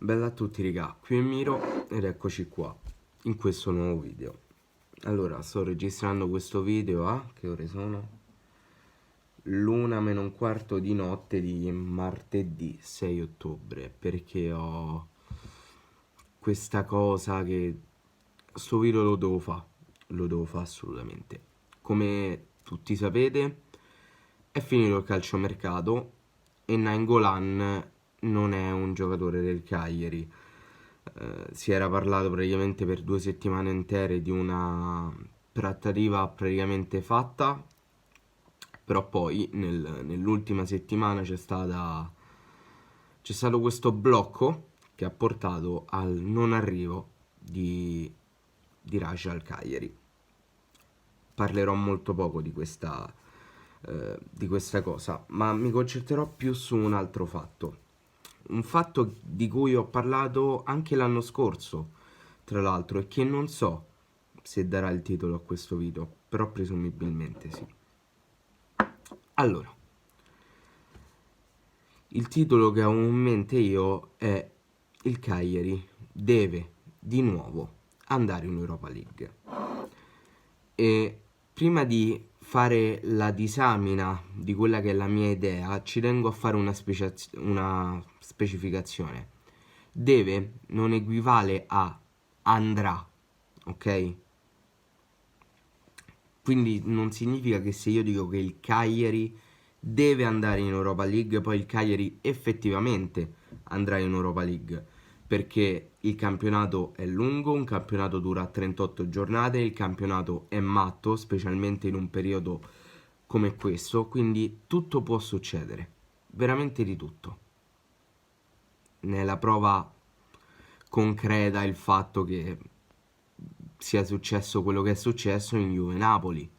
Bella a tutti raga, qui è Miro ed eccoci qua in questo nuovo video. Allora, sto registrando questo video a, che ore sono? L'una meno un quarto di notte di martedì 6 ottobre, perché ho questa cosa che sto video lo devo fare assolutamente. Come tutti sapete, è finito il calciomercato e Nainggolan non è un giocatore del Cagliari. Si era parlato praticamente per 2 settimane intere di una trattativa praticamente fatta, però poi nell'ultima settimana c'è stato questo blocco che ha portato al non arrivo di Raja al Cagliari. Parlerò molto poco di questa cosa, ma mi concentrerò più su un altro fatto. Un fatto di cui ho parlato anche l'anno scorso, tra l'altro, e che non so se darà il titolo a questo video, però presumibilmente sì. Allora, il titolo che ho in mente io è il Cagliari deve di nuovo andare in Europa League. E prima di fare la disamina di quella che è la mia idea, ci tengo a fare una specificazione. Deve non equivale a andrà, ok? Quindi non significa che se io dico che il Cagliari deve andare in Europa League, poi il Cagliari effettivamente andrà in Europa League, perché il campionato è lungo, un campionato dura 38 giornate, il campionato è matto, specialmente in un periodo come questo, quindi tutto può succedere, veramente di tutto. Ne è la prova concreta il fatto che sia successo quello che è successo in Juve-Napoli,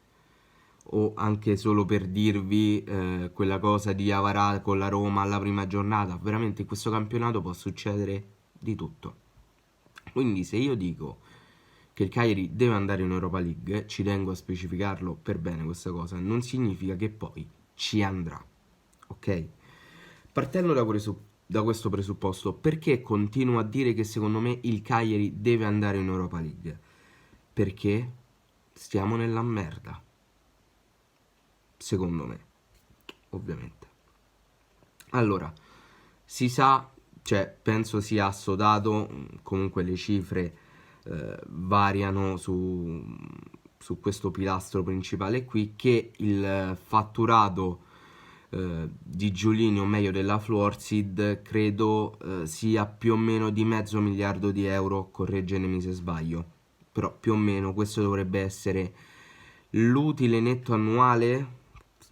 o anche solo per dirvi quella cosa di Avarà con la Roma alla prima giornata. Veramente in questo campionato può succedere di tutto. Quindi se io dico che il Cagliari deve andare in Europa League, ci tengo a specificarlo per bene questa cosa, non significa che poi ci andrà, ok? Partendo da questo presupposto, perché continuo a dire che secondo me il Cagliari deve andare in Europa League? Perché stiamo nella merda, secondo me, ovviamente. Allora, si sa, cioè penso sia assodato, comunque le cifre variano su questo pilastro principale qui, che il fatturato di Giulini, o meglio della Fluorsid, credo sia più o meno di €500.000, correggetemi se sbaglio, però più o meno questo dovrebbe essere l'utile netto annuale,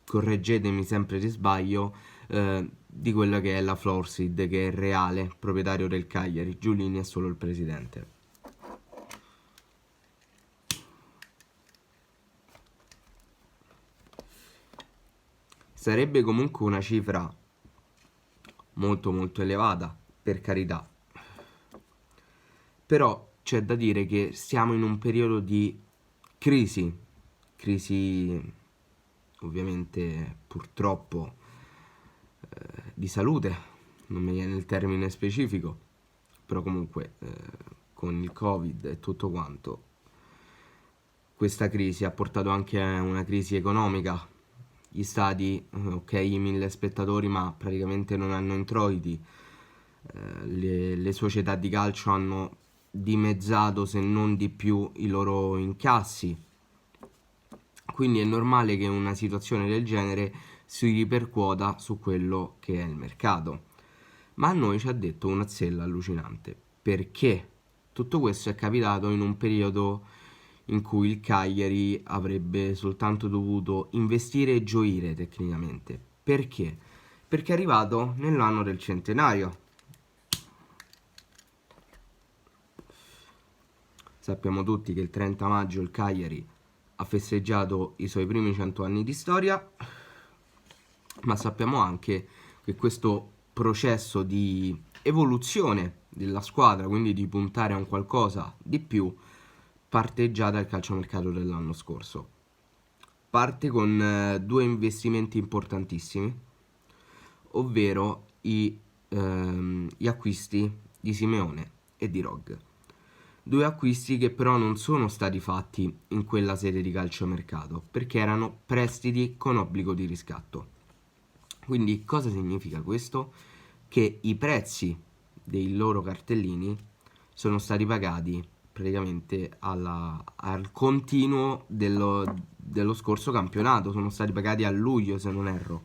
correggetemi sempre se sbaglio, di quella che è la Florsid, che è il reale proprietario del Cagliari. Giulini è solo il presidente. Sarebbe comunque una cifra molto molto elevata, per carità, però c'è da dire che siamo in un periodo di crisi ovviamente purtroppo di salute, non mi viene il termine specifico, però comunque con il Covid e tutto quanto, questa crisi ha portato anche a una crisi economica. Gli stadi, ok, 1.000 spettatori, ma praticamente non hanno introiti. Le società di calcio hanno dimezzato, se non di più, i loro incassi. Quindi è normale che una situazione del genere si ripercuota su quello che è il mercato. Ma a noi ci ha detto una zella allucinante, perché tutto questo è capitato in un periodo in cui il Cagliari avrebbe soltanto dovuto investire e gioire tecnicamente. Perché? Perché è arrivato nell'anno del centenario. Sappiamo tutti che il 30 maggio il Cagliari ha festeggiato i suoi primi 100 anni di storia, ma sappiamo anche che questo processo di evoluzione della squadra, quindi di puntare a un qualcosa di più, parte già dal calciomercato dell'anno scorso. Parte con due investimenti importantissimi, ovvero gli acquisti di Simeone e di Rog. Due acquisti che però non sono stati fatti in quella sede di calciomercato, perché erano prestiti con obbligo di riscatto. Quindi cosa significa questo? Che i prezzi dei loro cartellini sono stati pagati praticamente al continuo dello scorso campionato, sono stati pagati a luglio se non erro,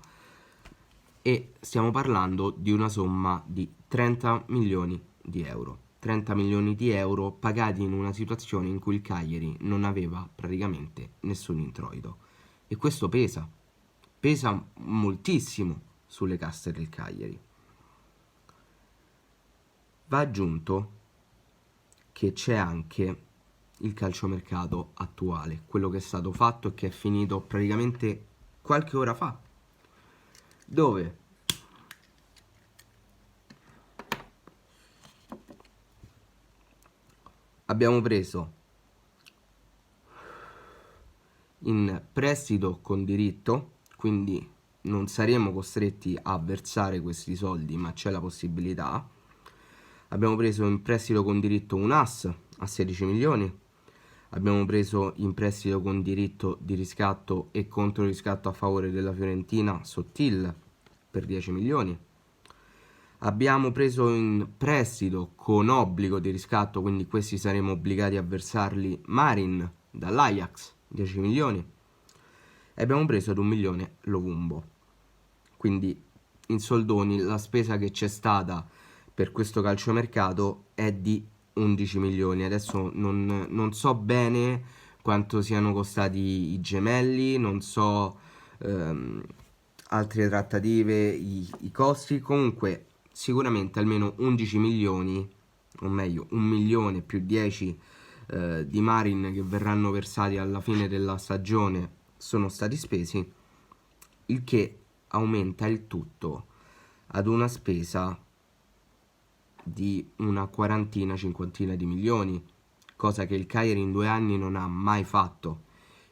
e stiamo parlando di una somma di 30 milioni di euro. 30 milioni di euro pagati in una situazione in cui il Cagliari non aveva praticamente nessun introito. E questo pesa moltissimo sulle casse del Cagliari. Va aggiunto che c'è anche il calciomercato attuale, quello che è stato fatto e che è finito praticamente qualche ora fa, dove abbiamo preso in prestito con diritto, quindi non saremo costretti a versare questi soldi, ma c'è la possibilità. Abbiamo preso in prestito con diritto un AS a 16 milioni. Abbiamo preso in prestito con diritto di riscatto e contro riscatto a favore della Fiorentina Sottil per 10 milioni. Abbiamo preso in prestito con obbligo di riscatto, quindi questi saremo obbligati a versarli, Marin dall'Ajax, 10 milioni. E abbiamo preso ad 1 milione Lovumbo. Quindi in soldoni la spesa che c'è stata per questo calciomercato è di 11 milioni. Adesso non so bene quanto siano costati i gemelli, non so altre trattative, i costi. Comunque sicuramente almeno 11 milioni, o meglio 1 milione più 10 di Marin che verranno versati alla fine della stagione sono stati spesi, il che aumenta il tutto ad una spesa di una quarantina, cinquantina di milioni, cosa che il Cagliari in 2 anni non ha mai fatto.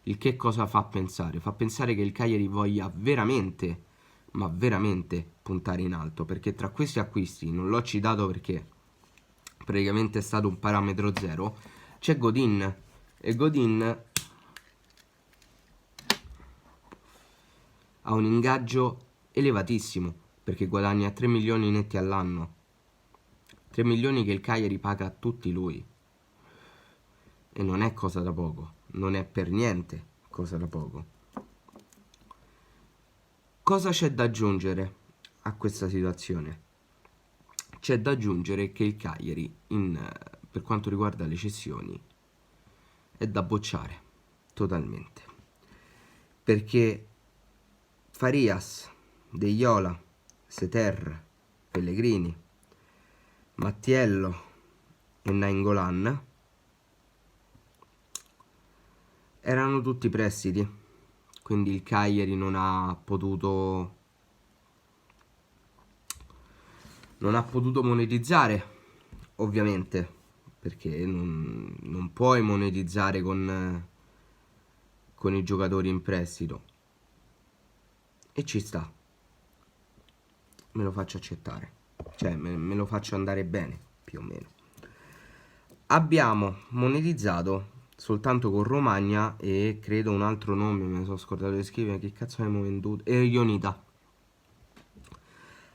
Il che cosa fa pensare? Fa pensare che il Cagliari voglia veramente, ma veramente puntare in alto, perché tra questi acquisti, non l'ho citato perché praticamente è stato un parametro zero, c'è Godin, e Godin ha un ingaggio elevatissimo, perché guadagna 3 milioni netti all'anno. 3 milioni che il Cagliari paga a tutti lui. E non è cosa da poco, non è per niente cosa da poco. Cosa c'è da aggiungere a questa situazione? C'è da aggiungere che il Cagliari, per quanto riguarda le cessioni, è da bocciare totalmente. Perché Farias, De Iola, Seter, Pellegrini, Mattiello e Nainggolan erano tutti prestiti, quindi il Cagliari non ha potuto monetizzare, ovviamente, perché non puoi monetizzare con i giocatori in prestito, e ci sta, me lo faccio accettare, cioè me lo faccio andare bene, più o meno. Abbiamo monetizzato soltanto con Romagna e credo un altro nome, me ne sono scordato di scrivere, che cazzo abbiamo venduto? E Ionita.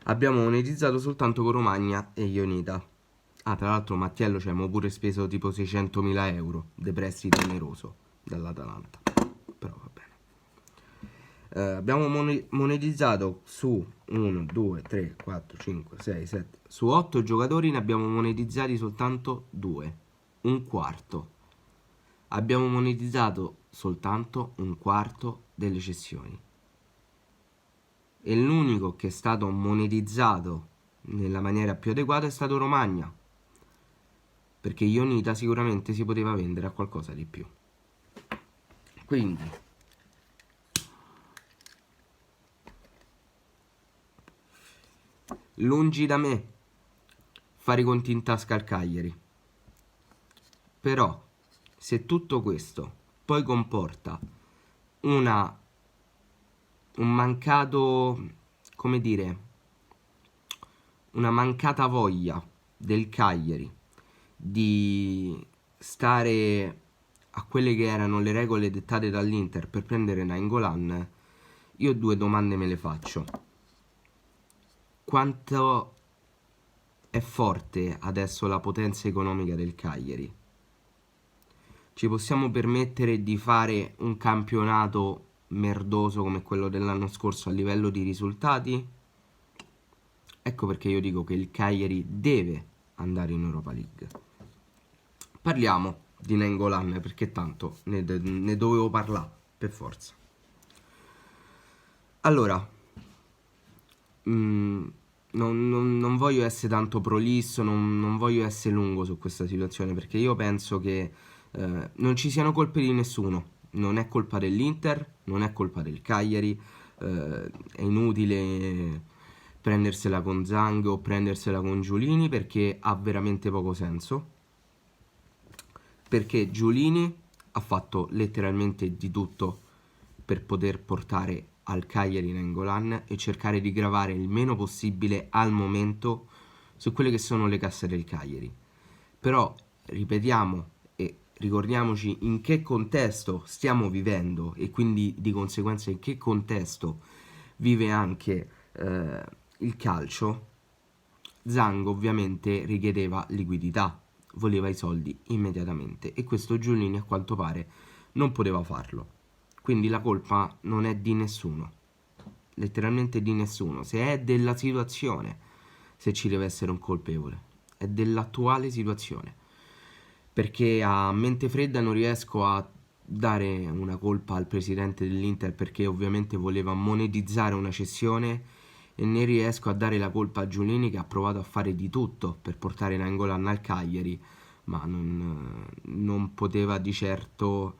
Abbiamo monetizzato soltanto con Romagna e Ionita. Ah, tra l'altro Mattiello ci abbiamo pure speso tipo 600.000 euro di prestito oneroso dall'Atalanta. Però va bene. Abbiamo monetizzato su 1, 2, 3, 4, 5, 6, 7. Su 8 giocatori ne abbiamo monetizzati soltanto 2. Un quarto. Abbiamo monetizzato soltanto un quarto delle cessioni. E l'unico che è stato monetizzato nella maniera più adeguata è stato Romagna, perché Ionita sicuramente si poteva vendere a qualcosa di più. Quindi lungi da me fare i conti in tasca al Cagliari, però se tutto questo poi comporta un mancato, come dire, una mancata voglia del Cagliari di stare a quelle che erano le regole dettate dall'Inter per prendere Nainggolan, io due domande me le faccio. Quanto è forte adesso la potenza economica del Cagliari? Ci possiamo permettere di fare un campionato merdoso come quello dell'anno scorso a livello di risultati? Ecco perché io dico che il Cagliari deve andare in Europa League. Parliamo di Nainggolan perché tanto ne dovevo parlare per forza. Allora, non voglio essere tanto prolisso, non voglio essere lungo su questa situazione perché io penso che non ci siano colpe di nessuno. Non è colpa dell'Inter, non è colpa del Cagliari, è inutile prendersela con Zhang o prendersela con Giulini perché ha veramente poco senso. Perché Giulini ha fatto letteralmente di tutto per poter portare al Cagliari Nainggolan e cercare di gravare il meno possibile al momento su quelle che sono le casse del Cagliari. Però ripetiamo e ricordiamoci in che contesto stiamo vivendo e quindi di conseguenza in che contesto vive anche il calcio. Zhang ovviamente richiedeva liquidità, voleva i soldi immediatamente e questo Giulini a quanto pare non poteva farlo. Quindi la colpa non è di nessuno, letteralmente di nessuno. Se è della situazione, se ci deve essere un colpevole, è dell'attuale situazione. Perché a mente fredda non riesco a dare una colpa al presidente dell'Inter perché ovviamente voleva monetizzare una cessione e ne riesco a dare la colpa a Giulini che ha provato a fare di tutto per portare Nainggolan al Cagliari, ma non poteva di certo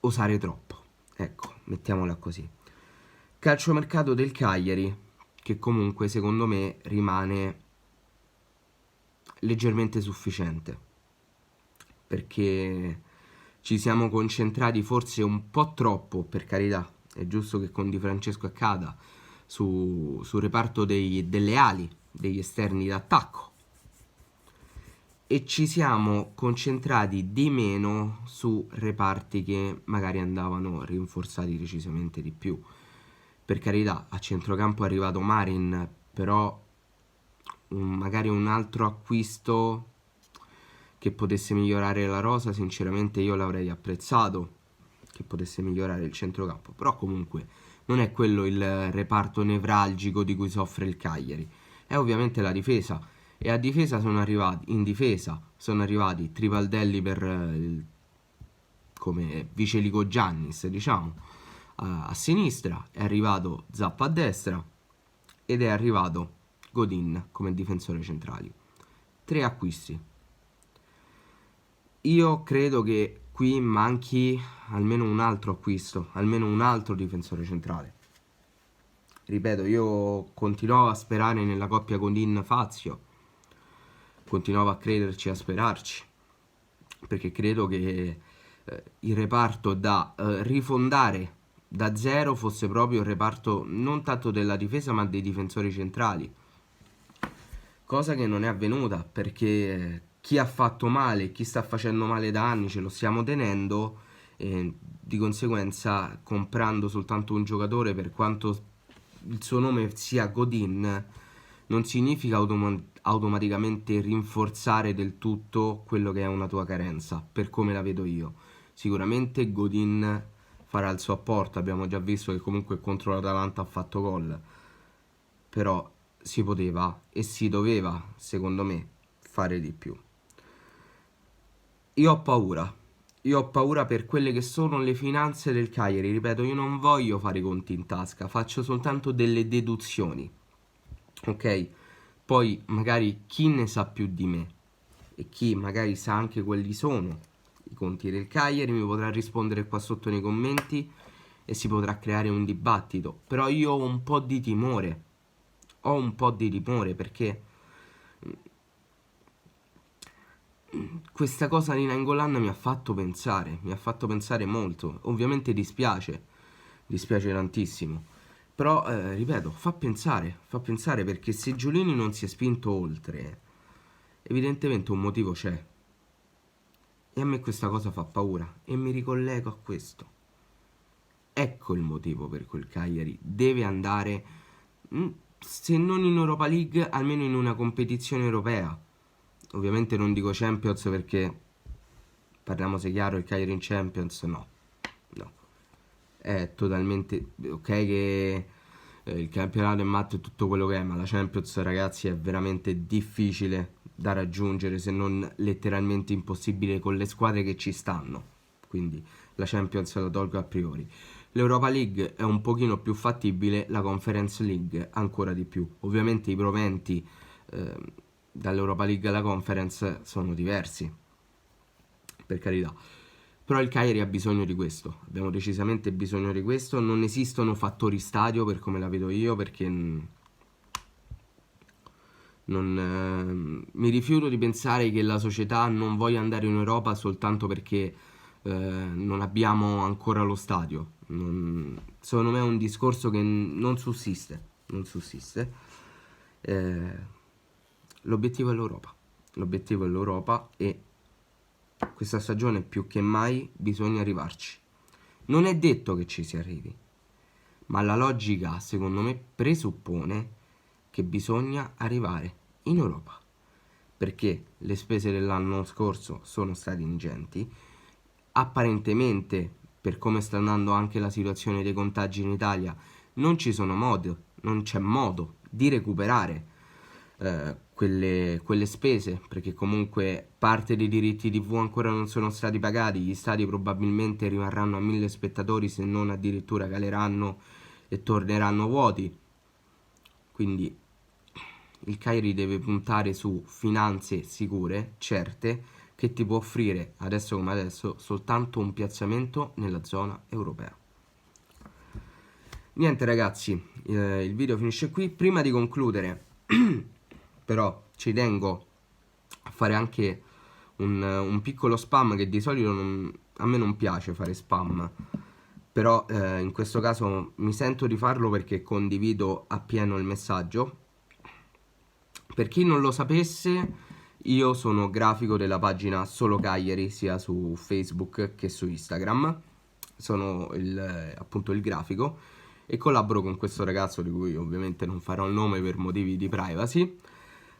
osare troppo. Ecco, mettiamola così. Calciomercato del Cagliari, che comunque secondo me rimane leggermente sufficiente, perché ci siamo concentrati forse un po' troppo, per carità, è giusto che con Di Francesco accada, sul reparto delle ali, degli esterni d'attacco, e ci siamo concentrati di meno su reparti che magari andavano rinforzati decisamente di più. Per carità, a centrocampo è arrivato Marin, però magari un altro acquisto che potesse migliorare la rosa, sinceramente io l'avrei apprezzato, che potesse migliorare il centrocampo, però comunque non è quello il reparto nevralgico di cui soffre il Cagliari, è ovviamente la difesa, e a difesa in difesa sono arrivati Trivaldelli come vice Lico Giannis, diciamo, a sinistra, è arrivato Zappa a destra ed è arrivato Godin come difensore centrali. 3 acquisti. Io credo che qui manchi almeno un altro acquisto, almeno un altro difensore centrale. Ripeto, io continuavo a sperare nella coppia Godin-Fazio, continuavo a crederci e a sperarci, perché credo che il reparto da rifondare da zero fosse proprio il reparto non tanto della difesa ma dei difensori centrali, cosa che non è avvenuta perché chi ha fatto male, chi sta facendo male da anni ce lo stiamo tenendo e di conseguenza comprando soltanto un giocatore, per quanto il suo nome sia Godin, non significa automaticamente rinforzare del tutto quello che è una tua carenza, per come la vedo io. Sicuramente Godin farà il suo apporto, abbiamo già visto che comunque contro l'Atalanta ha fatto gol, però si poteva e si doveva, secondo me, fare di più. Io ho paura per quelle che sono le finanze del Cagliari, ripeto, io non voglio fare i conti in tasca, faccio soltanto delle deduzioni, ok? Poi magari chi ne sa più di me e chi magari sa anche quelli sono i conti del Cagliari mi potrà rispondere qua sotto nei commenti e si potrà creare un dibattito, però io ho un po' di timore, perché questa cosa di Nainggolan mi ha fatto pensare molto. Ovviamente dispiace tantissimo, Però, ripeto, fa pensare perché se Giulini non si è spinto oltre, evidentemente un motivo c'è. E a me questa cosa fa paura e mi ricollego a questo. Ecco il motivo per cui il Cagliari deve andare, se non in Europa League, almeno in una competizione europea. Ovviamente non dico Champions perché, parliamoci chiaro, il Cagliari in Champions no. No. È totalmente ok che il campionato è matto e tutto quello che è, ma la Champions, ragazzi, è veramente difficile da raggiungere, se non letteralmente impossibile con le squadre che ci stanno. Quindi la Champions la tolgo a priori. L'Europa League è un pochino più fattibile, la Conference League ancora di più. Ovviamente i proventi eh, dall'Europa League alla Conference sono diversi, per carità. Però il Cagliari ha bisogno di questo, abbiamo decisamente bisogno di questo. Non esistono fattori stadio per come la vedo io, perché mi rifiuto di pensare che la società non voglia andare in Europa soltanto perché non abbiamo ancora lo stadio. Secondo me è un discorso che non sussiste. Non sussiste. Eh, l'obiettivo è l'Europa. L'obiettivo è l'Europa e questa stagione più che mai bisogna arrivarci. Non è detto che ci si arrivi, ma la logica, secondo me, presuppone che bisogna arrivare in Europa, perché le spese dell'anno scorso sono state ingenti. Apparentemente, per come sta andando anche la situazione dei contagi in Italia, non c'è modo di recuperare quelle spese, perché comunque parte dei diritti TV ancora non sono stati pagati, gli stadi probabilmente rimarranno a 1000 spettatori, se non addirittura caleranno e torneranno vuoti. Quindi il Cagliari deve puntare su finanze sicure, certe, che ti può offrire adesso come adesso soltanto un piazzamento nella zona europea. Niente ragazzi, il video finisce qui. Prima di concludere però ci tengo a fare anche un piccolo spam, che di solito a me non piace fare spam, però in questo caso mi sento di farlo perché condivido appieno il messaggio. Per chi non lo sapesse, io sono grafico della pagina Solo Cagliari sia su Facebook che su Instagram. Sono appunto il grafico e collaboro con questo ragazzo di cui ovviamente non farò il nome per motivi di privacy,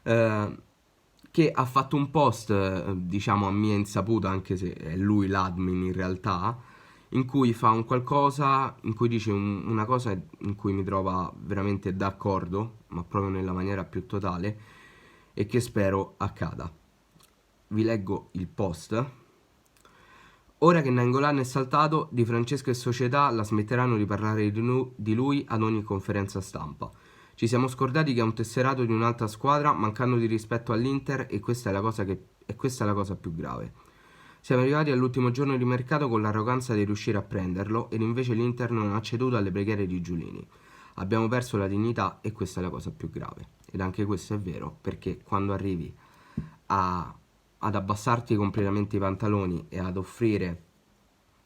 che ha fatto un post, diciamo a mia insaputa, anche se è lui l'admin in realtà, in cui fa un qualcosa, in cui dice una cosa in cui mi trova veramente d'accordo, ma proprio nella maniera più totale, e che spero accada. Vi leggo il post. Ora che Nainggolan è saltato, Di Francesco e società la smetteranno di parlare di lui ad ogni conferenza stampa. Ci siamo scordati che è un tesserato di un'altra squadra, mancando di rispetto all'Inter, e questa è la cosa più grave. Siamo arrivati all'ultimo giorno di mercato con l'arroganza di riuscire a prenderlo, ed invece l'Inter non ha ceduto alle preghiere di Giulini. Abbiamo perso la dignità e questa è la cosa più grave. Ed anche questo è vero, perché quando arrivi ad abbassarti completamente i pantaloni e ad offrire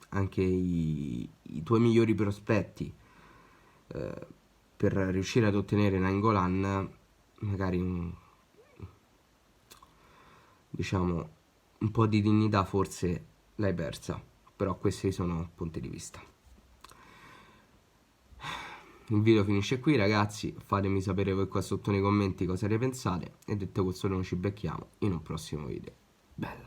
anche i tuoi migliori prospetti per riuscire ad ottenere Nainggolan, magari diciamo un po' di dignità forse l'hai persa, però questi sono punti di vista. Il video finisce qui ragazzi, fatemi sapere voi qua sotto nei commenti cosa ne pensate e detto questo noi ci becchiamo in un prossimo video. Bella!